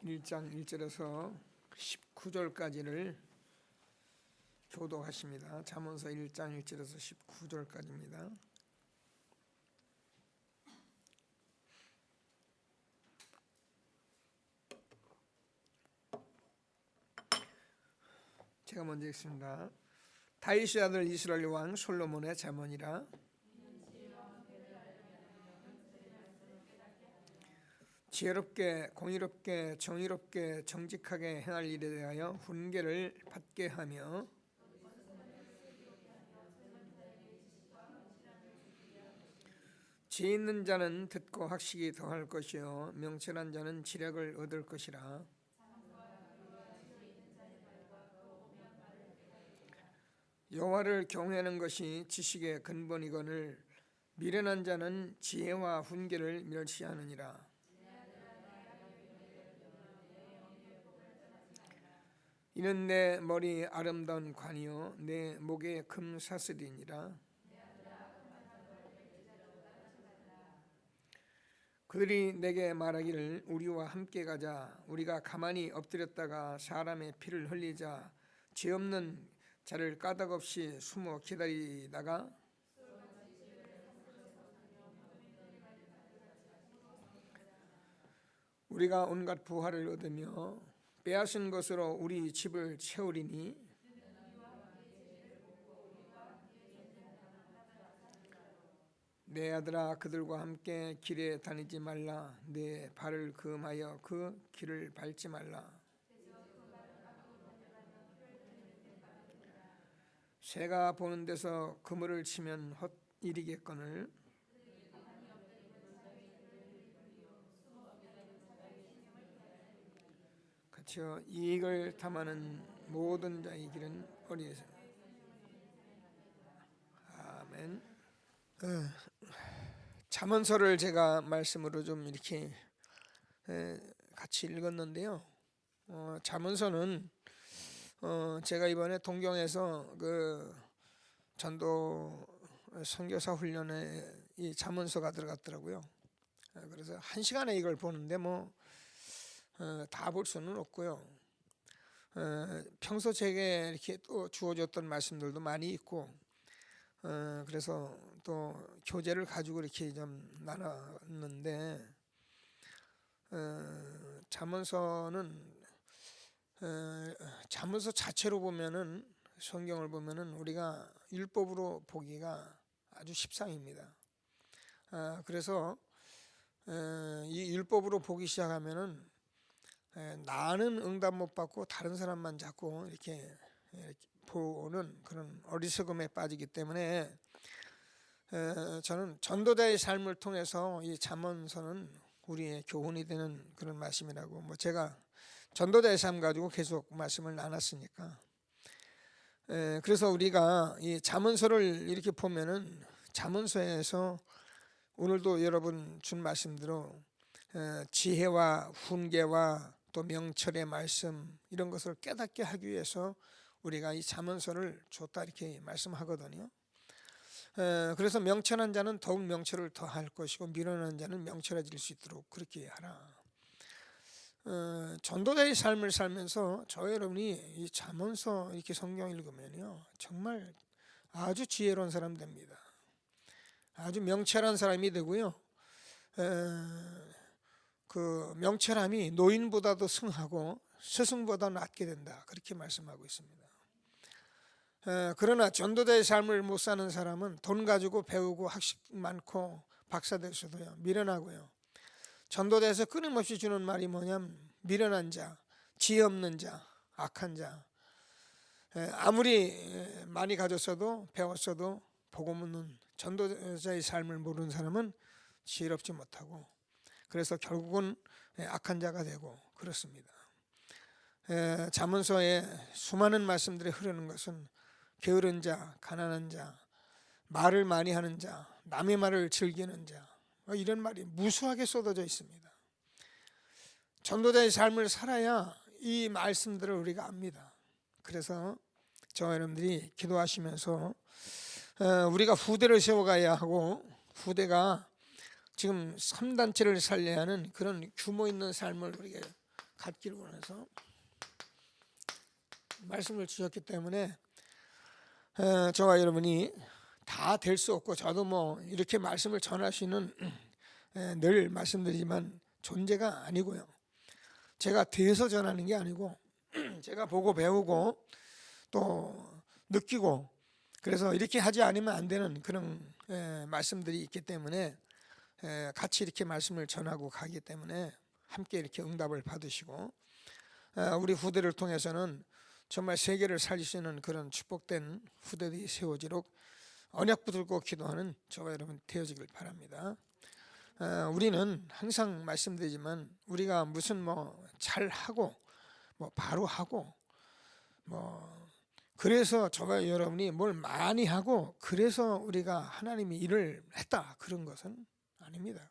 1장 1절에서 19절까지를 교독하십니다. 잠언서 1장 1절에서 19절까지입니다. 제가 먼저 읽습니다. 다윗의 아들 이스라엘 왕 솔로몬의 잠언이라. 지혜롭게 공의롭게 정의롭게 정직하게 행할 일에 대하여 훈계를 받게 하며 지혜 있는 자는 듣고 학식이 더할 것이요 명철한 자는 지략을 얻을 것이라. 여호와를 경외하는 것이 지식의 근본이거늘 미련한 자는 지혜와 훈계를 멸시하느니라. 이는 내 머리 아름다운 관이요 내 목에 금사슬이니라. 그들이 내게 말하기를 우리와 함께 가자. 우리가 가만히 엎드렸다가 사람의 피를 흘리자. 죄 없는 자를 까닭없이 숨어 기다리다가 우리가 온갖 부활을 얻으며 빼앗은 것으로 우리 집을 채우리니 내 아들아 그들과 함께 길에 다니지 말라. 내 발을 금하여 그 길을 밟지 말라. 새가 보는 데서 그물을 치면 헛일이겠거늘 같이요 이익을 탐하는 모든 자의 길은 어리에서. 아멘. 잠언서를 제가 말씀으로 좀 이렇게 같이 읽었는데요. 잠언서는 제가 이번에 동경에서 그 전도 선교사 훈련에 이 잠언서가 들어갔더라고요. 그래서 1시간에 이걸 보는데 뭐 다 볼 수는 없고요. 평소 제게 이렇게 또 주어졌던 말씀들도 많이 있고, 그래서 또 교재를 가지고 이렇게 좀 나눴는데, 잠언서는 잠언서 자체로 보면은 성경을 보면은 우리가 율법으로 보기가 아주 십상입니다. 그래서 이 율법으로 보기 시작하면은 나는 응답 못 받고 다른 사람만 자꾸 이렇게 보는 그런 어리석음에 빠지기 때문에 저는 전도자의 삶을 통해서 이 잠언서는 우리의 교훈이 되는 그런 말씀이라고, 뭐 제가 전도자의 삶 가지고 계속 말씀을 나눴으니까. 그래서 우리가 이 잠언서를 이렇게 보면은 잠언서에서 오늘도 여러분 준 말씀대로 지혜와 훈계와 또 명철의 말씀 이런 것을 깨닫게 하기 위해서 우리가 이 잠언서를 줬다 이렇게 말씀하거든요. 그래서 명철한 자는 더욱 명철을 더할 것이고 미련한 자는 명철해질 수 있도록 그렇게 하라. 전도자의 삶을 살면서 저 여러분이 이 잠언서 이렇게 성경 읽으면요 정말 아주 지혜로운 사람 됩니다. 아주 명철한 사람이 되고요. 그 명철함이 노인보다도 승하고 스승보다 낫게 된다 그렇게 말씀하고 있습니다. 그러나 전도자의 삶을 못 사는 사람은 돈 가지고 배우고 학식 많고 박사 되셔도요 미련하고요. 전도자에서 끊임없이 주는 말이 뭐냐면 미련한 자, 지혜 없는 자, 악한 자. 아무리 많이 가졌어도 배웠어도 복음 없는 전도자의 삶을 모르는 사람은 지혜롭지 못하고 그래서 결국은 악한 자가 되고 그렇습니다. 잠언서에 수많은 말씀들이 흐르는 것은 게으른 자, 가난한 자, 말을 많이 하는 자, 남의 말을 즐기는 자 이런 말이 무수하게 쏟아져 있습니다. 전도자의 삶을 살아야 이 말씀들을 우리가 압니다. 그래서 저와 여러분들이 기도하시면서 우리가 후대를 세워가야 하고 후대가 지금 3단체를 살려야 하는 그런 규모 있는 삶을 우리가 갖기를 원해서 말씀을 주셨기 때문에 저와 여러분이 다 될 수 없고, 저도 뭐 이렇게 말씀을 전할 수 있는 늘 말씀드리지만 존재가 아니고요. 제가 돼서 전하는 게 아니고 제가 보고 배우고 또 느끼고, 그래서 이렇게 하지 않으면 안 되는 그런 말씀들이 있기 때문에 같이 이렇게 말씀을 전하고 가기 때문에 함께 이렇게 응답을 받으시고, 우리 후대를 통해서는 정말 세계를 살릴 수 있는 그런 축복된 후대들이 세워지도록 언약 붙들고 기도하는 저와 여러분 되어지길 바랍니다. 우리는 항상 말씀드리지만 우리가 무슨 뭐 잘하고 뭐 바로 하고 뭐 그래서 저와 여러분이 뭘 많이 하고 그래서 우리가 하나님이 일을 했다, 그런 것은 아닙니다.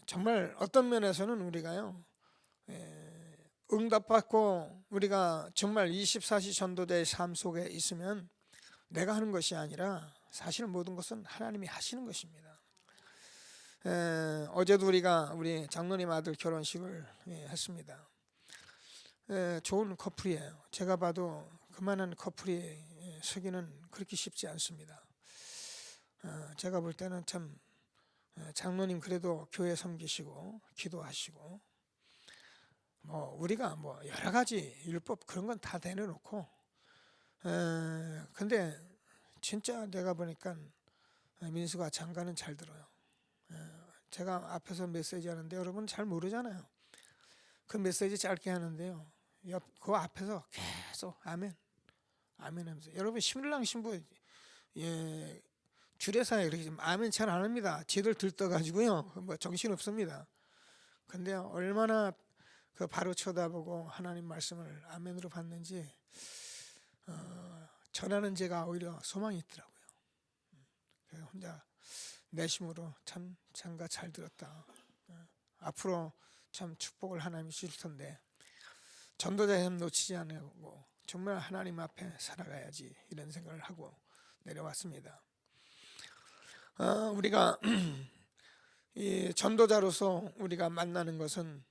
정말 어떤 면에서는 우리가요, 응답받고 우리가 정말 24시 전도자의 삶 속에 있으면 내가 하는 것이 아니라 사실 모든 것은 하나님이 하시는 것입니다. 어제도 우리 장로님 아들 결혼식을 했습니다. 좋은 커플이에요. 제가 봐도 그만한 커플이 서기는 그렇게 쉽지 않습니다. 제가 볼 때는 참 장로님 그래도 교회 섬기시고 기도하시고 뭐 우리가 뭐 여러 가지 율법 그런 건 다 내려놓고, 근데 진짜 내가 보니까 민수가 장가는 잘 들어요. 제가 앞에서 메시지 하는데 여러분 잘 모르잖아요. 그 메시지 짧게 하는데요, 그 앞에서 계속 아멘 아멘 하면서, 여러분 신랑 신부 주례사에 그렇게 아멘 잘 안 합니다. 지들 들떠가지고요 뭐 정신 없습니다. 근데 얼마나 그 바로 쳐다보고 하나님 말씀을 아멘으로 받는지 전하는 제가 오히려 소망이 있더라고요. 그래서 혼자 내심으로 참 장가 잘 들었다. 앞으로 참 축복을 하나님이 주실 텐데 전도자의 삶 놓치지 않고 정말 하나님 앞에 살아가야지, 이런 생각을 하고 내려왔습니다. 우리가 이 전도자로서 우리가 만나는 것은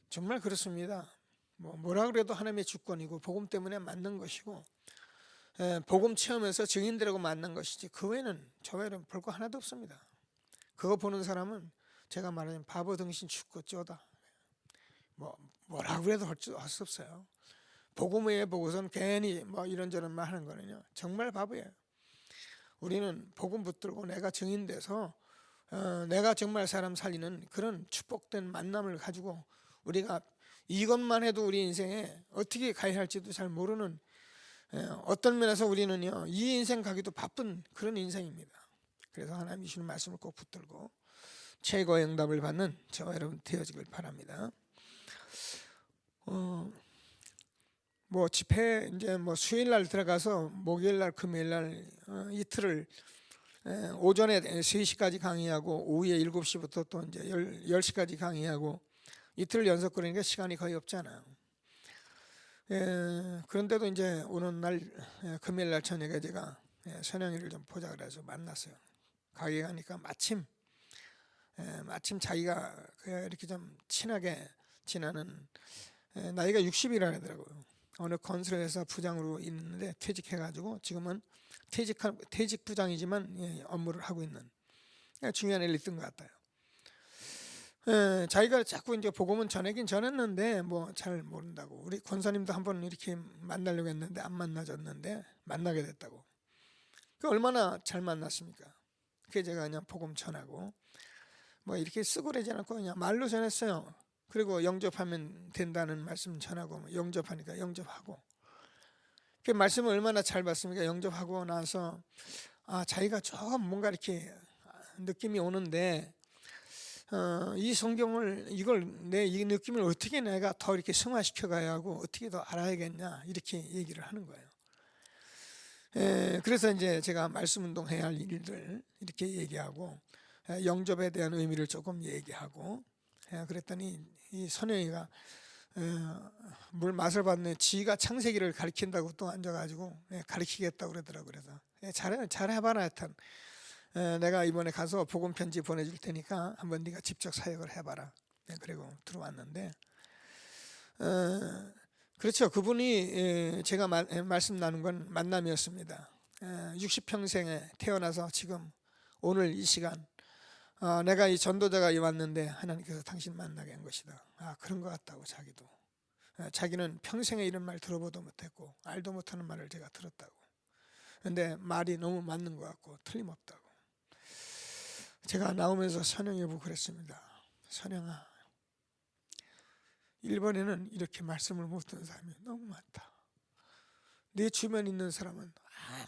정말 그렇습니다. 뭐라 그래도 하나님의 주권이고 복음 때문에 만난 것이고, 복음 체험에서 증인들하고 만난 것이지 그 외에는 저 외에는 볼 거 하나도 없습니다. 그거 보는 사람은 제가 말하자면 바보 등신 죽고 쩌다. 뭐라 그래도 할 수 없어요. 복음 외에 보고선 괜히 뭐 이런저런 말 하는 거는요 정말 바보예요. 우리는 복음 붙들고 내가 증인돼서 내가 정말 사람 살리는 그런 축복된 만남을 가지고, 우리가 이것만 해도 우리 인생에 어떻게 가야 할지도 잘 모르는, 어떤 면에서 우리는요 이 인생 가기도 바쁜 그런 인생입니다. 그래서 하나님이 주시는 말씀을 꼭 붙들고 최고의 응답을 받는 저와 여러분 되어지길 바랍니다. 뭐 집회 이제 뭐 수요일 날 들어가서 목요일 날 금요일 날 이틀을 오전에 3시까지 강의하고 오후에 7시부터 또 이제 10시까지 강의하고 이틀 연속, 그러니까 시간이 거의 없잖아요. 그런데도 이제 오는 날 금요일 날 저녁에 제가 선영이를 좀 보자 그래서 만났어요. 가게 가니까 마침 자기가 이렇게 좀 친하게 지나는, 나이가 60이라 하더라고요. 어느 건설회사 부장으로 있는데 퇴직해가지고 지금은 퇴직 부장이지만 업무를 하고 있는 중요한 일이 있던 것 같아요. 자기가 자꾸 이제 복음은 전하긴 전했는데 뭐 잘 모른다고. 우리 권사님도 한번 이렇게 만나려고 했는데 안 만나졌는데 만나게 됐다고. 그 얼마나 잘 만났습니까? 그게 제가 그냥 복음 전하고 뭐 이렇게 쓰고 그러지 않고 그냥 말로 전했어요. 그리고 영접하면 된다는 말씀 전하고, 영접하니까 영접하고. 그 말씀을 얼마나 잘 받습니까? 영접하고 나서 자기가 조금 뭔가 이렇게 느낌이 오는데 이 성경을 이 느낌을 어떻게 내가 더 이렇게 승화시켜 가야 하고 어떻게 더 알아야겠냐, 이렇게 얘기를 하는 거예요. 그래서 이제 제가 말씀 운동해야 할 일들 이렇게 얘기하고 영접에 대한 의미를 조금 얘기하고, 그랬더니 이 선영이가 물 맛을 봤네. 지가 창세기를 가르친다고 또 앉아가지고 가르치겠다고 그러더라고요. 그래서 잘 해봐라 하여튼. 내가 이번에 가서 복음 편지 보내줄 테니까 한번 네가 직접 사역을 해봐라. 그리고 들어왔는데 그렇죠. 그분이 제가 말씀 나눈 건 만남이었습니다. 60평생에 태어나서 지금 오늘 이 시간 내가 이 전도자가 왔는데 하나님께서 당신 만나게 한 것이다. 그런 것 같다고 자기도. 자기는 평생에 이런 말 들어보도 못했고 알도 못하는 말을 제가 들었다고. 근데 말이 너무 맞는 것 같고 틀림없다고. 제가 나오면서 선영이 보고 그랬습니다. 선영아, 일본에는 이렇게 말씀을 못 듣는 사람이 너무 많다. 내 주변에 있는 사람은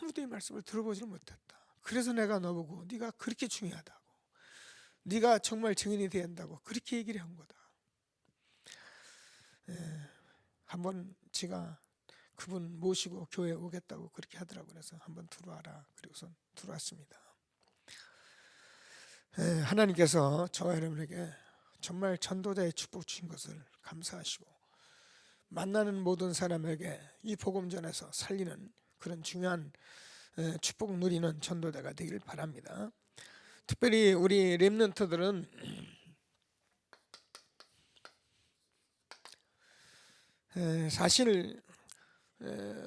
아무도 이 말씀을 들어보지를 못했다. 그래서 내가 너보고 네가 그렇게 중요하다고, 네가 정말 증인이 돼야 한다고 그렇게 얘기를 한 거다. 한번 제가 그분 모시고 교회에 오겠다고 그렇게 하더라고요. 그래서 한번 들어와라. 그리고서 들어왔습니다. 하나님께서 저와 여러분에게 정말 전도자의 축복 주신 것을 감사하시고 만나는 모든 사람에게 이 복음 전에서 살리는 그런 중요한 축복 누리는 전도자가 되길 바랍니다. 특별히 우리 렘넌트들은 사실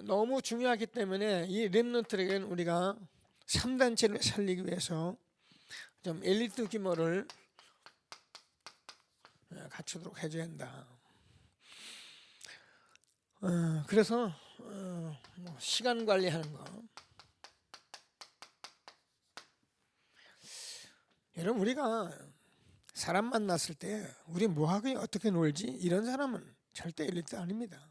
너무 중요하기 때문에 이 렘넌트에게는 우리가 3단체를 살리기 위해서 좀 엘리트 규모를 갖추도록 해줘야 한다. 그래서 시간 관리하는 거. 여러분, 우리가 사람 만났을 때 우리 뭐하고 어떻게 놀지? 이런 사람은 절대 엘리트 아닙니다.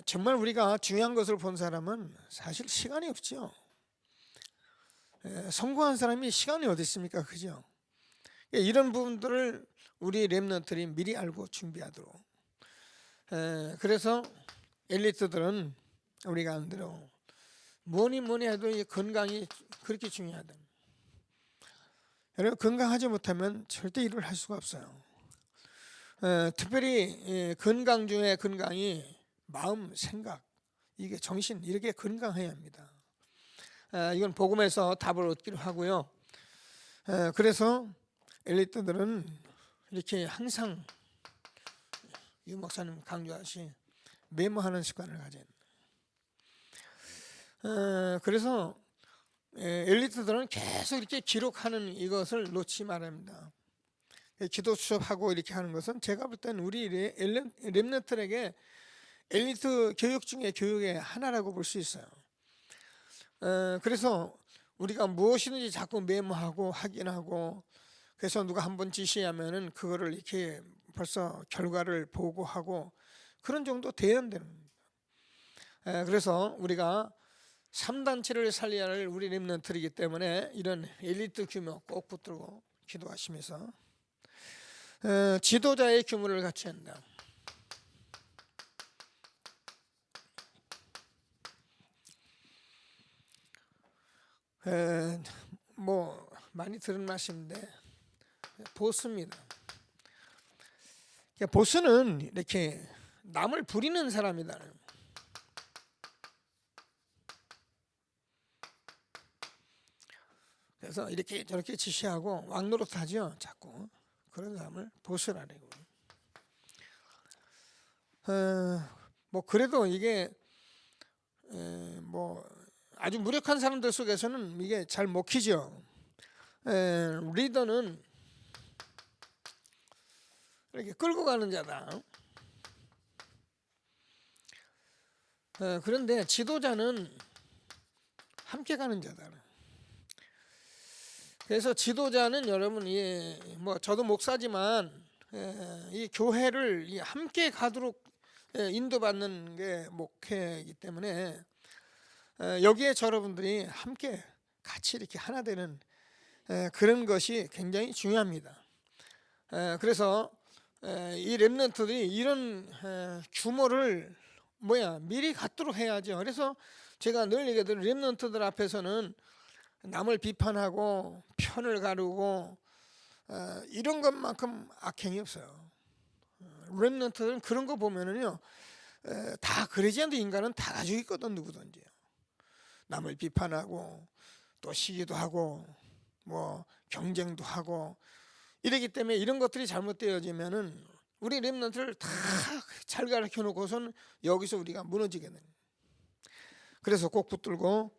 정말 우리가 중요한 것을 본 사람은 사실 시간이 없죠. 성공한 사람이 시간이 어디 있습니까? 그죠? 이런 부분들을 우리 렘넌트들이 미리 알고 준비하도록. 그래서 엘리트들은 우리가 아는 대로 뭐니 해도 이 건강이 그렇게 중요하다. 여러분, 건강하지 못하면 절대 일을 할 수가 없어요. 특별히 건강 중에 건강이 마음, 생각, 이게 정신 이렇게 건강해야 합니다. 이건 복음에서 답을 얻기로 하고요. 그래서 엘리트들은 이렇게 항상 유 목사님 강조하신 메모하는 습관을 가진. 그래서 엘리트들은 계속 이렇게 기록하는 이것을 놓지 말합니다. 기도 수업하고 이렇게 하는 것은 제가 볼 때는 우리 렘넌트에게 엘리트 교육 중에 교육의 하나라고 볼 수 있어요. 그래서 우리가 무엇이든지 자꾸 메모하고 확인하고, 그래서 누가 한번 지시하면은 그거를 이렇게 벌써 결과를 보고하고 그런 정도 돼야 되는 겁니다. 그래서 우리가 3단체를 살려야 할 우리 렘넌트이기 때문에 이런 엘리트 규모 꼭 붙들고 기도하시면서 지도자의 규모를 갖춰야 한다. 뭐 많이 들은 말씀인데 보스입니다. 보스는 이렇게 남을 부리는 사람이다. 그래서 이렇게 저렇게 지시하고 왕노릇하죠. 자꾸 그런 사람을 보스라고. 뭐 그래도 이게 뭐 아주 무력한 사람들 속에서는 이게 잘 먹히죠. 리더는 이렇게 끌고 가는 자다. 그런데 지도자는 함께 가는 자다. 그래서 지도자는 여러분이 뭐 저도 목사지만 이 교회를 함께 가도록 인도받는 게 목회이기 때문에 여기에 여러분들이 함께 같이 이렇게 하나 되는 그런 것이 굉장히 중요합니다. 그래서 이 렘넌트들이 이런 규모를 미리 갖도록 해야죠. 그래서 제가 늘 얘기하는 렘넌트들 앞에서는 남을 비판하고 편을 가르고 이런 것만큼 악행이 없어요. 렘넌트들은 그런 거 보면은요, 다 그러지 않는 인간은 다 가지고 있거든. 누구든지 남을 비판하고 또 시기도 하고 뭐 경쟁도 하고 이러기 때문에 이런 것들이 잘못되어지면은 우리 렘넌트를 다 잘 가르쳐 놓고선 여기서 우리가 무너지게 되는. 그래서 꼭 붙들고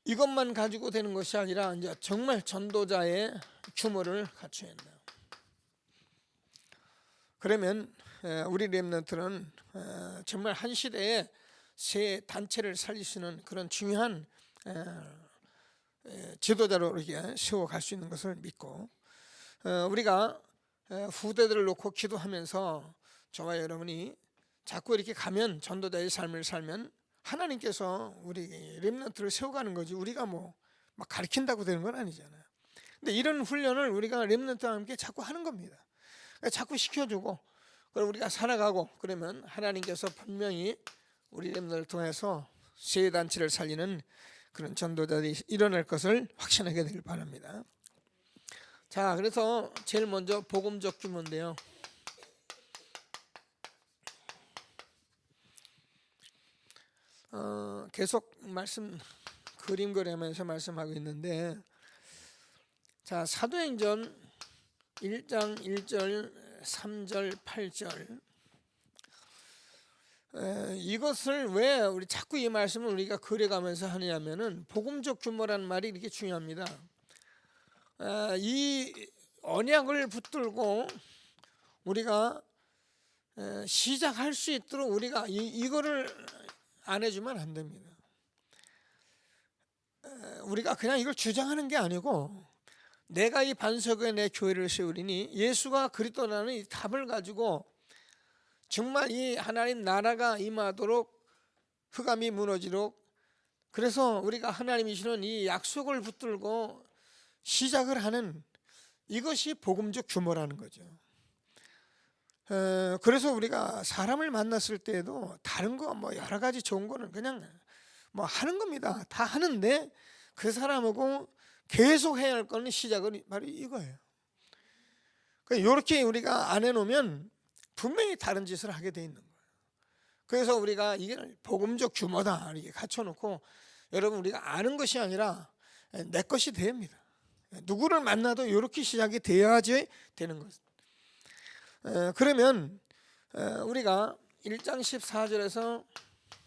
이것만 가지고 되는 것이 아니라 이제 정말 전도자의 규모를 갖춰야 한다. 그러면 우리 렘넌트는 정말 한 시대에 새 단체를 살릴 수 있는 그런 중요한 지도자로 이렇게 세워갈 수 있는 것을 믿고, 우리가 후대들을 놓고 기도하면서 저와 여러분이 자꾸 이렇게 가면, 전도자의 삶을 살면 하나님께서 우리 렘넌트를 세워가는 거지, 우리가 뭐 막 가르친다고 되는 건 아니잖아요. 근데 이런 훈련을 우리가 렘넌트와 함께 자꾸 하는 겁니다. 자꾸 시켜주고, 그럼 우리가 살아가고, 그러면 하나님께서 분명히 우리 렘넌트를 통해서 새 단체를 살리는 그런 전도자들이 일어날 것을 확신하게 되길 바랍니다. 자, 그래서 제일 먼저 복음적 규모인데요. 계속 그림 그리면서 말씀하고 있는데, 자, 사도행전 1장 1절 3절 8절, 이것을 왜 우리 자꾸 이 말씀을 우리가 그려가면서 하느냐면은 복음적 규모라는 말이 이렇게 중요합니다. 이 언약을 붙들고 우리가 시작할 수 있도록 우리가 이거를 안 해주면 안 됩니다. 우리가 그냥 이걸 주장하는 게 아니고, 내가 이 반석에 내 교회를 세우리니 예수가 그리스도라는 이 답을 가지고 정말 이 하나님 나라가 임하도록, 흑암이 무너지도록, 그래서 우리가 하나님이 주는 이 약속을 붙들고 시작을 하는, 이것이 복음적 규모라는 거죠. 그래서 우리가 사람을 만났을 때에도 다른 거 뭐 여러 가지 좋은 거는 그냥 뭐 하는 겁니다. 다 하는데 그 사람하고 계속 해야 할 거는 시작은 바로 이거예요. 이렇게 우리가 안 해놓으면 분명히 다른 짓을 하게 돼 있는 거예요. 그래서 우리가 이게 복음적 규모다 이렇게 갖춰놓고, 여러분 우리가 아는 것이 아니라 내 것이 됩니다. 누구를 만나도 이렇게 시작이 돼야지 되는 것. 그러면 우리가 1장 14절에서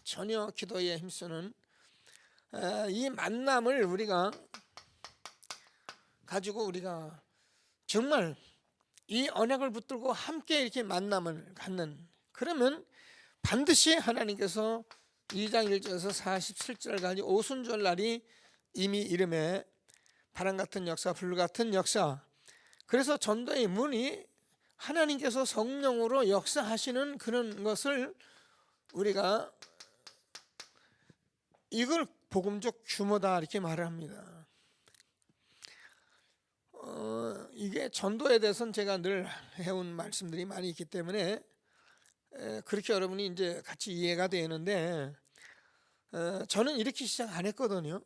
전혀 기도에 힘쓰는 이 만남을 우리가 가지고 우리가 정말 이 언약을 붙들고 함께 이렇게 만남을 갖는, 그러면 반드시 하나님께서 2장 1절에서 47절까지 오순절 날이 이미 이름에 바람 같은 역사, 불 같은 역사, 그래서 전도의 문이 하나님께서 성령으로 역사하시는 그런 것을 우리가 이걸 복음적 규모다 이렇게 말을 합니다. 이게 전도에 대해서는 제가 늘 해온 말씀들이 많이 있기 때문에 그렇게 여러분이 이제 같이 이해가 되는데, 저는 이렇게 시작 안 했거든요.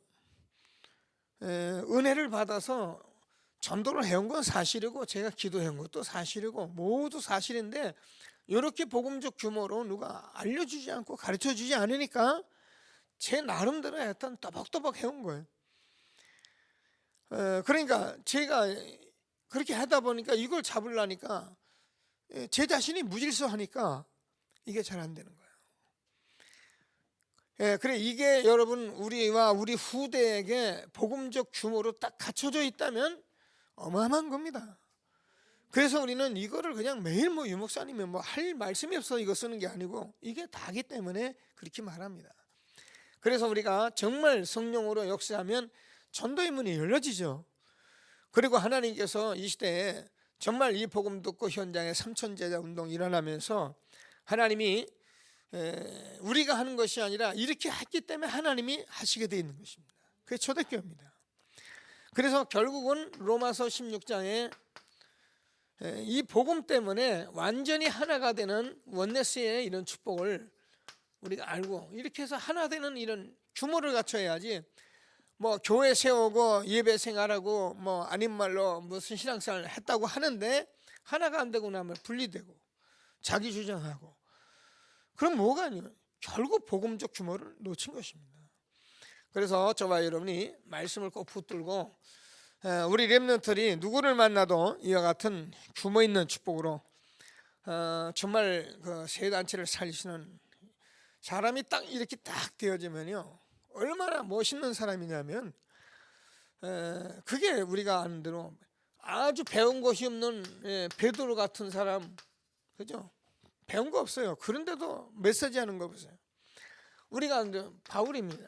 은혜를 받아서 전도를 해온 건 사실이고, 제가 기도해온 것도 사실이고, 모두 사실인데, 이렇게 복음적 규모로 누가 알려주지 않고 가르쳐주지 않으니까 제 나름대로 했던 또박또박 해온 거예요. 그러니까 제가 그렇게 하다 보니까 이걸 잡으려니까 제 자신이 무질서하니까 이게 잘 안 되는 거예요. 그래, 이게 여러분 우리와 우리 후대에게 복음적 규모로 딱 갖춰져 있다면 어마어마한 겁니다. 그래서 우리는 이거를 그냥 매일 뭐 유목사님이 뭐 할 말씀이 없어 이거 쓰는 게 아니고, 이게 다기 때문에 그렇게 말합니다. 그래서 우리가 정말 성령으로 역사하면 전도의 문이 열려지죠. 그리고 하나님께서 이 시대에 정말 이 복음 듣고 현장에 3천 제자 운동이 일어나면서 하나님이 우리가 하는 것이 아니라 이렇게 했기 때문에 하나님이 하시게 되어 있는 것입니다. 그게 초대교회입니다. 그래서 결국은 로마서 16장에 이 복음 때문에 완전히 하나가 되는 원네스의 이런 축복을 우리가 알고, 이렇게 해서 하나 되는 이런 규모를 갖춰야지, 뭐 교회 세우고 예배 생활하고 뭐 아닌 말로 무슨 신앙생활을 했다고 하는데 하나가 안 되고 나면 분리되고 자기 주장하고, 그럼 뭐가 아니에요? 결국 복음적 규모를 놓친 것입니다. 그래서 저와 여러분이 말씀을 꼭 붙들고 우리 렘넌트들이 누구를 만나도 이와 같은 규모 있는 축복으로 정말 그 새 단체를 살리시는 사람이 딱 이렇게 딱 되어지면요, 얼마나 멋있는 사람이냐면 그게 우리가 아는 대로 아주 배운 것이 없는 베드로 같은 사람, 그죠? 배운 거 없어요. 그런데도 메시지하는 거 보세요. 우리가 아는 대로 바울입니다.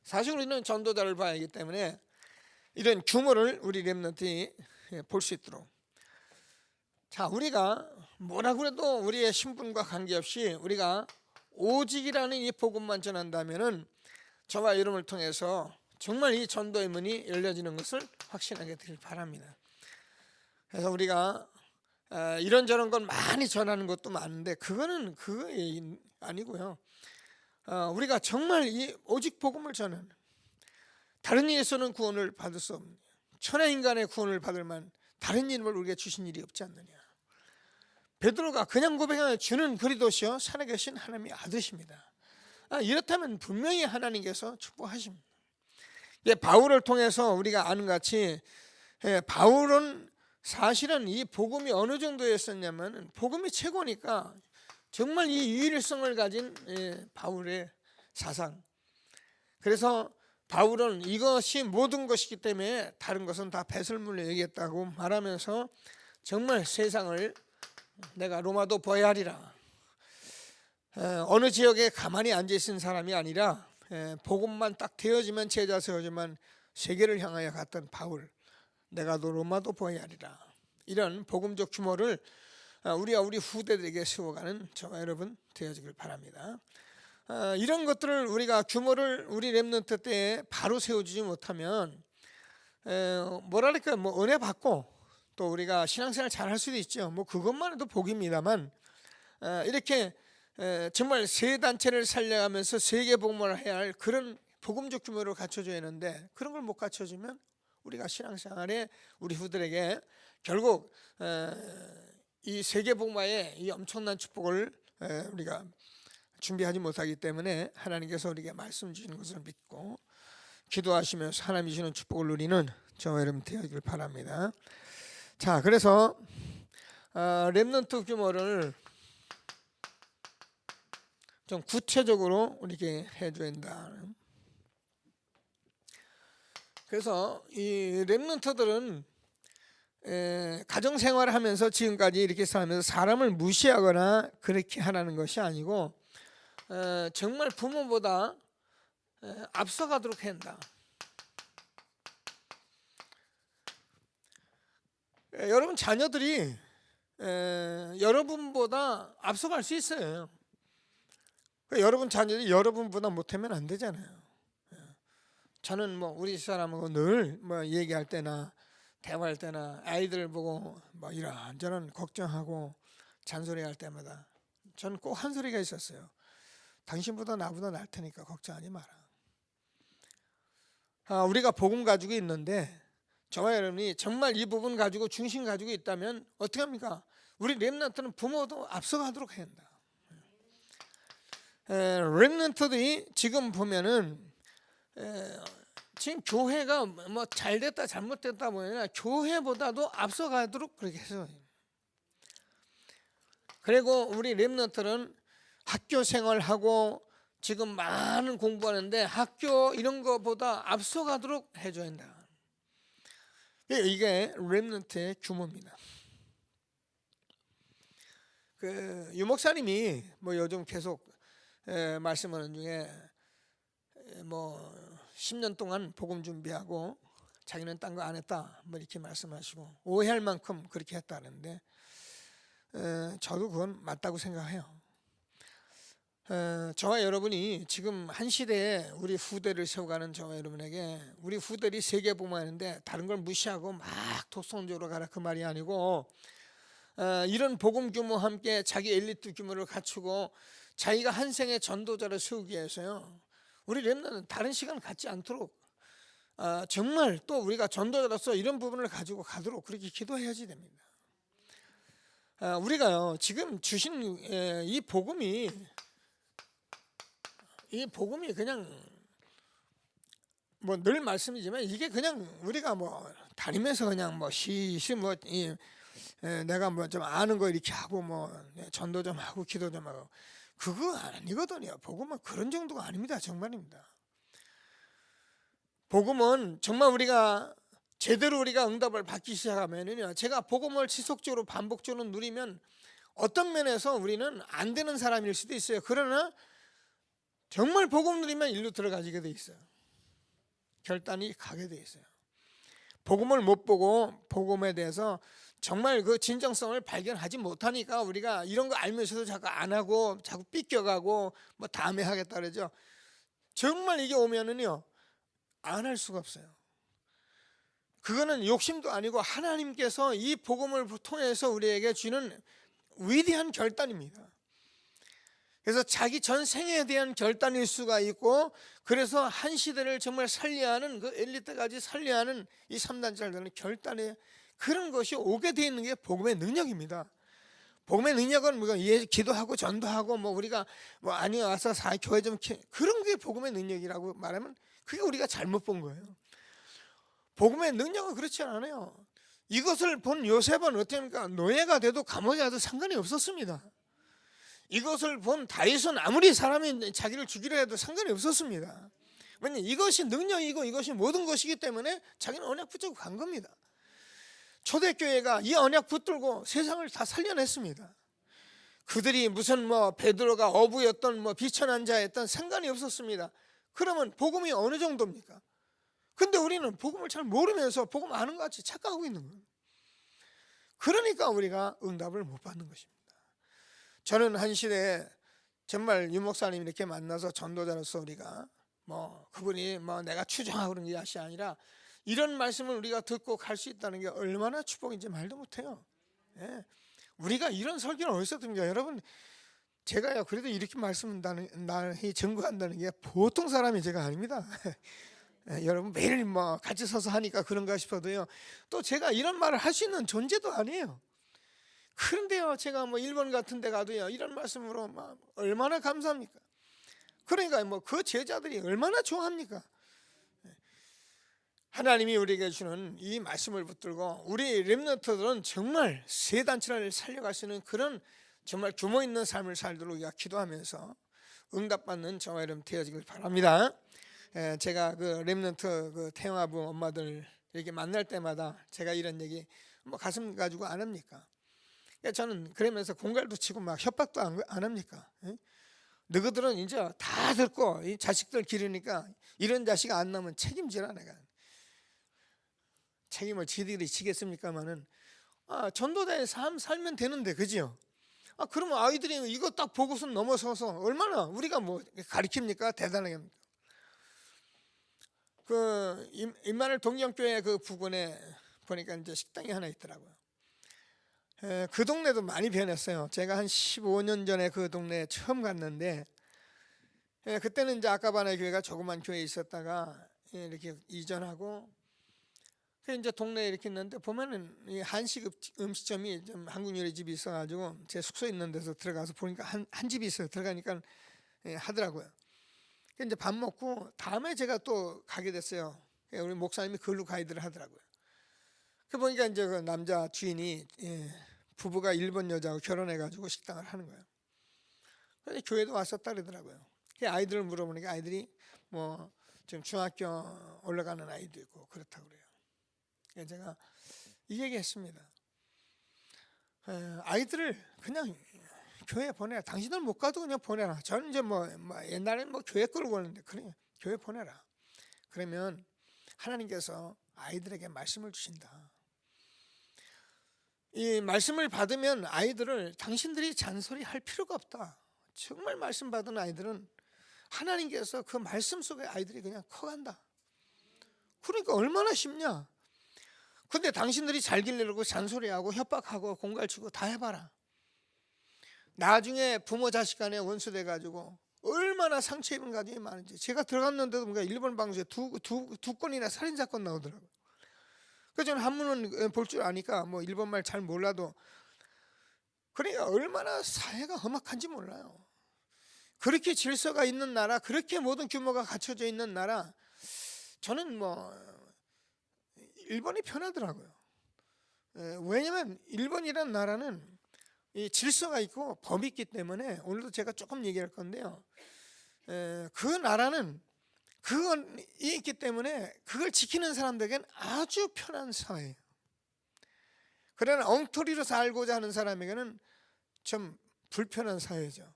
사실 우리는 전도자를 봐야 하기 때문에 이런 규모를 우리 렘넌트들이 볼 수 있도록, 자, 우리가 뭐라 그래도 우리의 신분과 관계없이 우리가 오직이라는 이 복음만 전한다면은 저와 여러분을 통해서 정말 이 전도의 문이 열려지는 것을 확신하게 되길 바랍니다. 그래서 우리가 이런저런 건 많이 전하는 것도 많은데 그거는 그거 아니고요. 우리가 정말 이 오직 복음을 전하는, 다른 일에서는 구원을 받을 수 없는, 천하 인간의 구원을 받을 만 다른 이름을 우리에게 주신 일이 없지 않느냐. 베드로가 그냥 고백하여 주는 그리스도시요 산에 계신 하나님의 아들이십니다. 이렇다면 분명히 하나님께서 축복하십니다. 바울을 통해서 우리가 아는 같이 바울은 사실은 이 복음이 어느 정도였었냐면 복음이 최고니까 정말 이 유일성을 가진 바울의 사상, 그래서 바울은 이것이 모든 것이기 때문에 다른 것은 다 배설물로 여기겠다고 말하면서 정말 세상을 내가 로마도 보아야 하리라, 어느 지역에 가만히 앉아있는 사람이 아니라 복음만 딱 되어지면 제자 세워지면 세계를 향하여 갔던 바울, 내가 도 로마도 보아야 하리라, 이런 복음적 규모를 우리가 우리 후대들에게 세워가는 저와 여러분 되어지길 바랍니다. 이런 것들을 우리가 규모를 우리 렘넌트 때에 바로 세워주지 못하면 뭐랄까, 뭐 은혜 받고 또 우리가 신앙생활 잘할 수도 있죠. 뭐 그것만 해도 복입니다만 이렇게 정말 세 단체를 살려가면서 세계 복음을 해야 할 그런 복음적 규모를 갖춰줘야 하는데 그런 걸 못 갖춰주면 우리가 신앙생활에 우리 후들에게 결국 이 세계 복음화의 이 엄청난 축복을 우리가 준비하지 못하기 때문에 하나님께서 우리에게 말씀 주시는 것을 믿고 기도하시면서 하나님이 주시는 축복을 누리는 저와 여러분 되어지길 바랍니다. 자, 그래서 렘넌트 규모를 좀 구체적으로 우리에게 해줘야 한다. 그래서 이 렘넌트들은 가정생활을 하면서 지금까지 이렇게 살면서 사람을 무시하거나 그렇게 하라는 것이 아니고 정말 부모보다 앞서가도록 한다. 여러분 자녀들이 여러분보다 앞서갈 수 있어요. 여러분 자녀들이 여러분보다 못하면 안 되잖아요. 저는 뭐 우리 사람하고 늘 뭐 얘기할 때나 대화할 때나 아이들 보고 뭐 이런저런 걱정하고 잔소리할 때마다 저는 꼭 한 소리가 있었어요. 당신보다 나보다 날 테니까 걱정하지 마라. 우리가 복음 가지고 있는데 저와 여러분이 정말 이 부분 가지고 중심 가지고 있다면 어떻게 합니까? 우리 렘넌트는 부모도 앞서가도록 해야 한다. 렘넌트들이 지금 보면은 지금 교회가 뭐 잘됐다 잘못됐다 보면 교회보다도 앞서가도록 그렇게 해서, 그리고 우리 렘넌트는 학교 생활하고 지금 많은 공부하는데 학교 이런 거보다 앞서가도록 해줘야 한다. 이게 렘넌트의 규모입니다. 그 유목사님이 뭐 요즘 계속 말씀하는 중에 뭐 10년 동안 복음 준비하고 자기는 딴 거 안 했다 뭐 이렇게 말씀하시고 오해할 만큼 그렇게 했다는데 저도 그건 맞다고 생각해요. 저와 여러분이 지금 한 시대에 우리 후대를 세워가는 저와 여러분에게 우리 후대들이 세계 복음하는데 다른 걸 무시하고 막 독선적으로 가라 그 말이 아니고 이런 복음 규모와 함께 자기 엘리트 규모를 갖추고 자기가 한 생의 전도자를 세우기 위해서요, 우리 렘넌트는 다른 시간을 갖지 않도록 정말 또 우리가 전도자로서 이런 부분을 가지고 가도록 그렇게 기도해야지 됩니다. 우리가요 지금 주신 이 복음이 그냥 뭐 늘 말씀이지만 이게 그냥 우리가 뭐 다니면서 그냥 뭐 시시 뭐 내가 뭐 좀 아는 거 이렇게 하고 뭐 전도 좀 하고 기도 좀 하고 그거 아니거든요. 복음은 그런 정도가 아닙니다. 정말입니다. 복음은 정말 우리가 제대로 우리가 응답을 받기 시작하면은요, 제가 복음을 지속적으로 반복적으로 누리면 어떤 면에서 우리는 안 되는 사람일 수도 있어요. 그러나 정말 복음 누리면 일로 들어가지게 돼 있어요. 결단이 가게 돼 있어요. 복음을 못 보고 복음에 대해서 정말 그 진정성을 발견하지 못하니까 우리가 이런 거 알면서도 자꾸 안 하고 자꾸 삐껴가고 뭐 다음에 하겠다 그러죠. 정말 이게 오면은요, 안 할 수가 없어요. 그거는 욕심도 아니고 하나님께서 이 복음을 통해서 우리에게 주는 위대한 결단입니다. 그래서 자기 전생에 대한 결단일 수가 있고, 그래서 한 시대를 정말 살려하는 그 엘리트까지 살려하는 이 3단자들은 결단의 그런 것이 오게 되어 있는 게 복음의 능력입니다. 복음의 능력은 뭐 기도하고 전도하고 뭐 우리가 뭐 아니 와서 교회 좀 그런 게 복음의 능력이라고 말하면 그게 우리가 잘못 본 거예요. 복음의 능력은 그렇지 않아요. 이것을 본 요셉은 어떻게 합니까? 노예가 돼도 감옥에 가도 상관이 없었습니다. 이것을 본 다윗은 아무리 사람이 자기를 죽이려 해도 상관이 없었습니다. 왜냐하면 이것이 능력이고 이것이 모든 것이기 때문에 자기는 언약 붙잡고 간 겁니다. 초대교회가 이 언약 붙들고 세상을 다 살려냈습니다. 그들이 무슨 뭐 베드로가 어부였던 뭐 비천한 자였던 상관이 없었습니다. 그러면 복음이 어느 정도입니까? 근데 우리는 복음을 잘 모르면서 복음 아는 것 같이 착각하고 있는 거예요. 그러니까 우리가 응답을 못 받는 것입니다. 저는 한 시대에 정말 유 목사님 이렇게 만나서 전도자로서 우리가 뭐 그분이 뭐 내가 추정하고 그런 것이 아니라 이런 말씀을 우리가 듣고 갈 수 있다는 게 얼마나 축복인지 말도 못해요. 예. 우리가 이런 설교를 어디서 듭니까? 여러분, 제가요 그래도 이렇게 말씀을 증거한다는 게 보통 사람이 제가 아닙니다. 여러분 매일 뭐 같이 서서 하니까 그런가 싶어도요, 또 제가 이런 말을 할 수 있는 존재도 아니에요. 그런데요, 제가 뭐 일본 같은 데 가도요 이런 말씀으로 막 얼마나 감사합니까? 그러니까 뭐 그 제자들이 얼마나 좋아합니까? 하나님이 우리에게 주는 이 말씀을 붙들고 우리 렘넌트들은 정말 세 단체를 살려갈 수 있는 그런 정말 규모 있는 삶을 살도록 우리가 기도하면서 응답받는 저와 여러분 되어지길 바랍니다. 제가 그 렘넌트 그 태영아부 엄마들 이렇게 만날 때마다 제가 이런 얘기 뭐 가슴 가지고 안 합니까? 저는 그러면서 공갈도 치고 막 협박도 안 합니까? 너희들은 이제 다 듣고 이 자식들 기르니까 이런 자식 안 나면 책임지라. 내가 책임을 지들이 지겠습니까마는 전도자의 삶 살면 되는데, 그지요? 그러면 아이들이 이거 딱 보고서 넘어서서 얼마나 우리가 뭐 가르칩니까? 대단하게. 그 임마누엘 동정교회 그 부근에 보니까 이제 식당이 하나 있더라고요. 그 동네도 많이 변했어요. 제가 한 15년 전에 그 동네에 처음 갔는데, 그때는 이제 아까바나의 교회가 조그만 교회에 있었다가 이렇게 이전하고, 그 이제 동네에 이렇게 있는데 보면은 이 한식 음식점이 좀 한국 요리 집이 있어가지고 제 숙소에 있는 데서 들어가서 보니까 한 집이 있어요. 들어가니까 하더라고요. 이제 밥 먹고 다음에 제가 또 가게 됐어요. 우리 목사님이 그걸로 가이드를 하더라고요. 그 보니까 이제 그 남자 주인이 부부가 일본 여자하고 결혼해가지고 식당을 하는 거예요. 그래서 교회도 왔었다 그러더라고요. 아이들을 물어보니까 아이들이 뭐 지금 중학교 올라가는 아이도 있고 그렇다고 그래요. 그래서 제가 이 얘기했습니다. 아이들을 그냥 교회 보내라. 당신들 못 가도 그냥 보내라. 저는 이제 뭐 옛날에는 뭐 교회 끌고 오는데 그래 교회 보내라. 그러면 하나님께서 아이들에게 말씀을 주신다. 이 말씀을 받으면 아이들을 당신들이 잔소리할 필요가 없다. 정말 말씀 받은 아이들은 하나님께서 그 말씀 속에 아이들이 그냥 커간다. 그러니까 얼마나 쉽냐. 근데 당신들이 잘 기르려고 잔소리하고 협박하고 공갈치고 다 해봐라. 나중에 부모 자식 간에 원수 돼가지고 얼마나 상처 입은 가정이 많은지. 제가 들어갔는데도 뭔가 일본 방송에 두 건이나 살인사건 나오더라고요. 그래서 저는 한문은 볼 줄 아니까 뭐 일본말 잘 몰라도, 그러니까 얼마나 사회가 험악한지 몰라요. 그렇게 질서가 있는 나라, 그렇게 모든 규모가 갖춰져 있는 나라, 저는 뭐 일본이 편하더라고요. 왜냐하면 일본이라는 나라는 이 질서가 있고 법이 있기 때문에, 오늘도 제가 조금 얘기할 건데요, 그 나라는 그건 있기 때문에 그걸 지키는 사람들에게는 아주 편한 사회예요. 그러나 엉터리로 살고자 하는 사람에게는 좀 불편한 사회죠.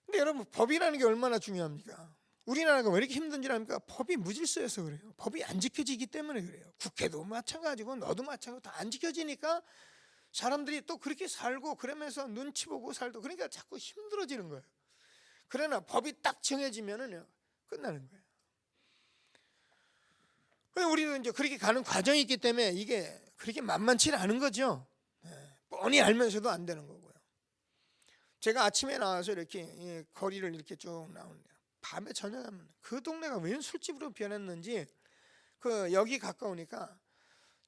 근데 여러분, 법이라는 게 얼마나 중요합니까? 우리나라가 왜 이렇게 힘든지 압니까? 법이 무질서여서 그래요. 법이 안 지켜지기 때문에 그래요. 국회도 마찬가지고 너도 마찬가지고 다 안 지켜지니까 사람들이 또 그렇게 살고, 그러면서 눈치 보고 살도, 그러니까 자꾸 힘들어지는 거예요. 그러나 법이 딱 정해지면은요, 끝나는 거예요. 우리도 이제 그렇게 가는 과정이 있기 때문에 이게 그렇게 만만치는 않은 거죠. 뻔히 알면서도 안 되는 거고요. 제가 아침에 나와서 이렇게 거리를 이렇게 쭉 나오는데, 밤에 저녁하면 그 동네가 왜 술집으로 변했는지, 그 여기 가까우니까,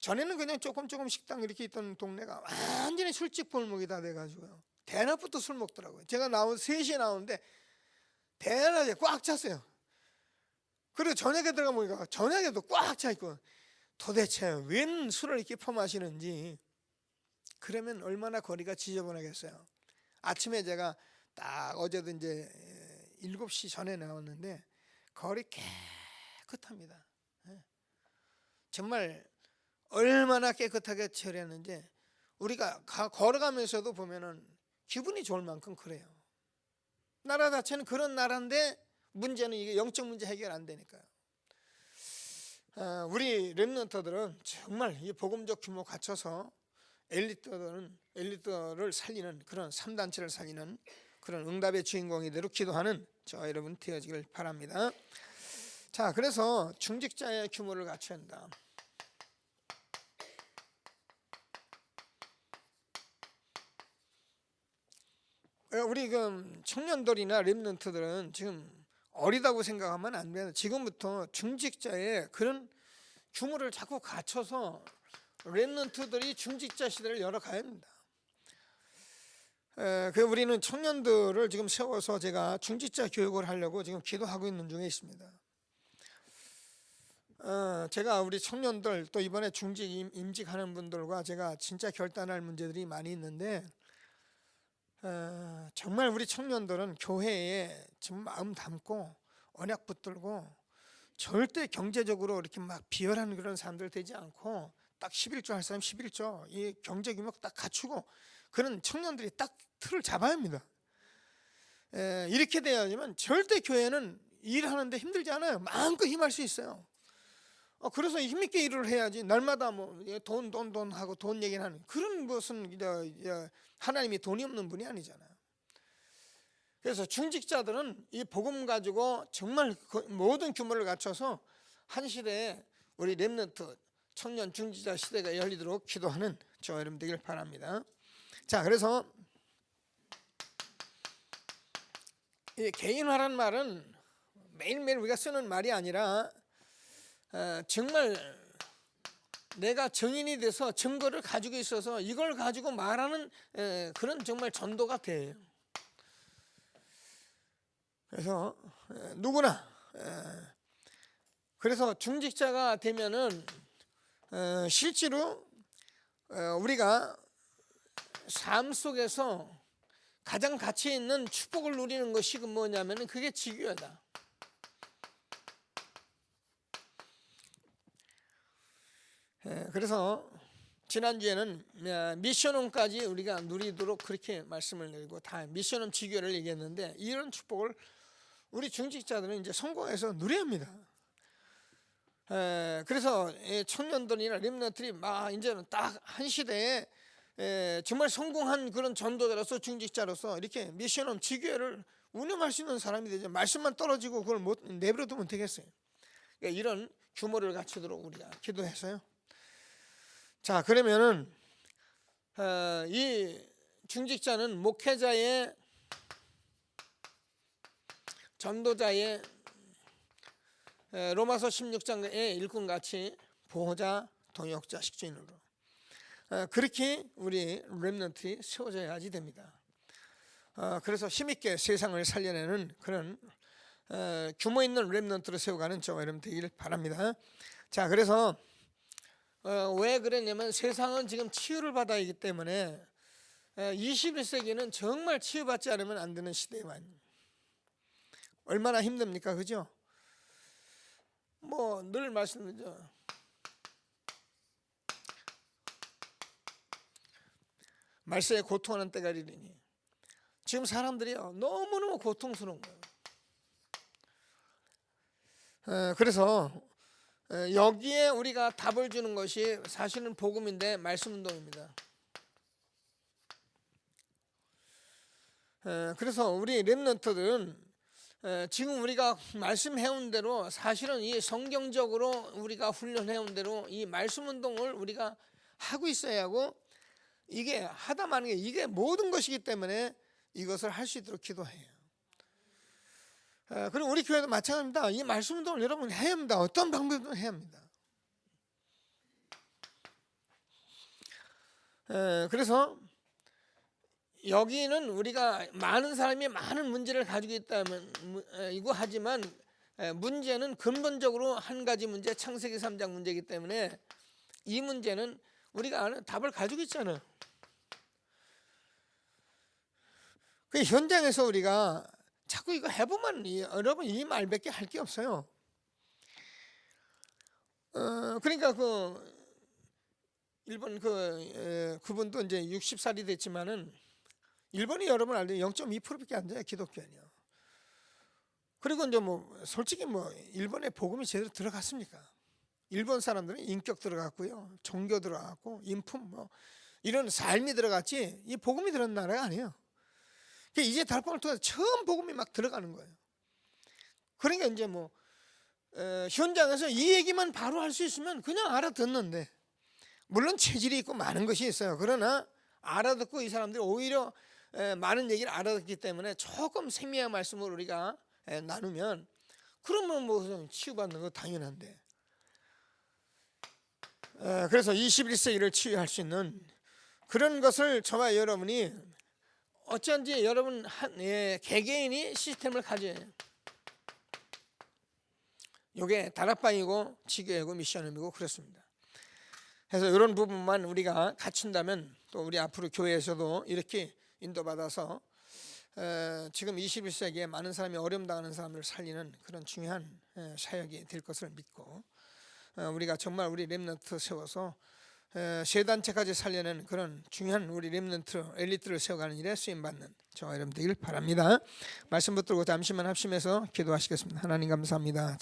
전에는 그냥 조금 식당 이렇게 있던 동네가 완전히 술집 골목이 다 돼가지고요, 대낮부터 술 먹더라고요. 제가 3시에 나오는데 대낮에 꽉 찼어요. 그리고 저녁에 들어가 보니까 저녁에도 꽉 차 있고, 도대체 웬 술을 이렇게 퍼마시는지. 그러면 얼마나 거리가 지저분하겠어요. 아침에 제가 딱 어제도 이제 7시 전에 나왔는데 거리 깨끗합니다. 정말 얼마나 깨끗하게 처리했는지, 우리가 걸어가면서도 보면은 기분이 좋을 만큼 그래요. 나라 자체는 그런 나라인데 문제는 이게 영적 문제 해결 안 되니까요. 우리 렘넌트들은 정말 이 복음적 규모 갖춰서 엘리트를 살리는, 그런 3단체를 살리는 그런 응답의 주인공이 되도록 기도하는 저 여러분 되어지길 바랍니다. 자, 그래서 중직자의 규모를 갖춰야 한다. 우리 그 청년들이나 렘넌트들은 지금 어리다고 생각하면 안 돼요. 지금부터 중직자의 그런 규모를 자꾸 갖춰서 렘넌트들이 중직자 시대를 열어가야 합니다. 우리는 청년들을 지금 세워서 제가 중직자 교육을 하려고 지금 기도하고 있는 중에 있습니다. 제가 우리 청년들, 또 이번에 중직 임직하는 분들과 제가 진짜 결단할 문제들이 많이 있는데, 정말 우리 청년들은 교회에 지금 마음 담고 언약 붙들고 절대 경제적으로 이렇게 막 비열하는 그런 사람들 되지 않고, 딱 11조 할 사람 11조, 이 경제 규모 딱 갖추고 그런 청년들이 딱 틀을 잡아야 합니다. 이렇게 돼야지만 절대 교회는 일하는데 힘들지 않아요. 마음껏 힘할 수 있어요. 그래서 힘있게 일을 해야지, 날마다 뭐 돈 하고 돈 얘기는 하는 그런 것은 하나님이 돈이 없는 분이 아니잖아요. 그래서 중직자들은 이 복음 가지고 정말 모든 규모를 갖춰서 한 시대에 우리 렘넌트 청년 중직자 시대가 열리도록 기도하는 저 여러분 되길 바랍니다. 자, 그래서 이 개인화라는 말은 매일매일 우리가 쓰는 말이 아니라, 정말 내가 증인이 돼서 증거를 가지고 있어서 이걸 가지고 말하는 그런 정말 전도가 돼요. 그래서 누구나, 그래서 중직자가 되면은 실제로 우리가 삶 속에서 가장 가치 있는 축복을 누리는 것이 뭐냐면은 그게 지교회다. 그래서 지난주에는 미션홈까지 우리가 누리도록 그렇게 말씀을 드리고, 다 미션홈 지교회를 얘기했는데, 이런 축복을 우리 중직자들은 이제 성공해서 누려야 합니다. 그래서 청년들이나 렘넌트들이 막 이제는 딱 한 시대에 정말 성공한 그런 전도자로서, 중직자로서 이렇게 미션홈 지교회를 운영할 수 있는 사람이 되죠. 말씀만 떨어지고 그걸 못 내버려 두면 되겠어요. 그러니까 이런 규모를 갖추도록 우리가 기도해서요. 자, 그러면은 이 중직자는 목회자의, 전도자의, 로마서 16장의 일꾼같이 보호자, 동역자, 식주인으로 그렇게 우리 렘넌트이 세워져야지 됩니다. 그래서 힘있게 세상을 살려내는 그런 규모 있는 렘넌트로 세워가는 저와 여러분 되길 바랍니다. 자, 그래서 왜 그랬냐면 세상은 지금 치유를 받아야 하기 때문에 21세기는 정말 치유받지 않으면 안 되는 시대만. 얼마나 힘듭니까, 그죠? 뭐 늘 말씀드리죠. 말세에 고통하는 때가 이르니 지금 사람들이요 너무너무 고통스러운 거예요. 그래서 여기에 우리가 답을 주는 것이 사실은 복음인데 말씀운동입니다. 그래서 우리 렘넌트들은 지금 우리가 말씀해온 대로 사실은 이 성경적으로 우리가 훈련해온 대로 이 말씀운동을 우리가 하고 있어야 하고, 이게 하다 마는 게 이게 모든 것이기 때문에 이것을 할 수 있도록 기도해요. 그리고 우리 교회도 마찬가지입니다. 이 말씀 운동을 여러분 해야 합니다. 어떤 방법으로 해야 합니다. 그래서 여기는 우리가 많은 사람이 많은 문제를 가지고 있다면 이거 하지만 문제는 근본적으로 한 가지 문제, 창세기 3장 문제이기 때문에 이 문제는 우리가 답을 가지고 있잖아요. 그 현장에서 우리가 자꾸 이거 해보면 여러분 이 말밖에 할 게 없어요. 그러니까 그 일본 그분도 이제 60살이 됐지만은 일본이 여러분 알죠? 0.2%밖에 안 돼요, 기독교는요. 그리고 이제 뭐 솔직히 뭐 일본에 복음이 제대로 들어갔습니까? 일본 사람들은 인격 들어갔고요, 종교 들어갔고, 인품 뭐 이런 삶이 들어갔지 이 복음이 들어간 나라가 아니에요. 이제 달방을 통해서 처음 복음이 막 들어가는 거예요. 그러니까 이제 뭐 현장에서 이 얘기만 바로 할 수 있으면 그냥 알아듣는데, 물론 체질이 있고 많은 것이 있어요. 그러나 알아듣고 이 사람들이 오히려 많은 얘기를 알아듣기 때문에 조금 생명의 말씀을 우리가 나누면 그러면 뭐 치유받는 거 당연한데. 그래서 21세기를 치유할 수 있는 그런 것을 저와 여러분이 어쩐지 여러분 개개인이 시스템을 가져요. 이게 다락방이고 지교회고 미션홈이고 그렇습니다. 그래서 이런 부분만 우리가 갖춘다면 또 우리 앞으로 교회에서도 이렇게 인도받아서 지금 21세기에 많은 사람이 어려움 당하는 사람을 살리는 그런 중요한 사역이 될 것을 믿고, 우리가 정말 우리 렘넌트 세워서 세 단체까지 살려낸 그런 중요한 우리 렘넌트 엘리트를 세워가는 일에 쓰임받는 저와 여러분 되길 바랍니다. 말씀 붙들고 잠시만 합심해서 기도하시겠습니다. 하나님 감사합니다.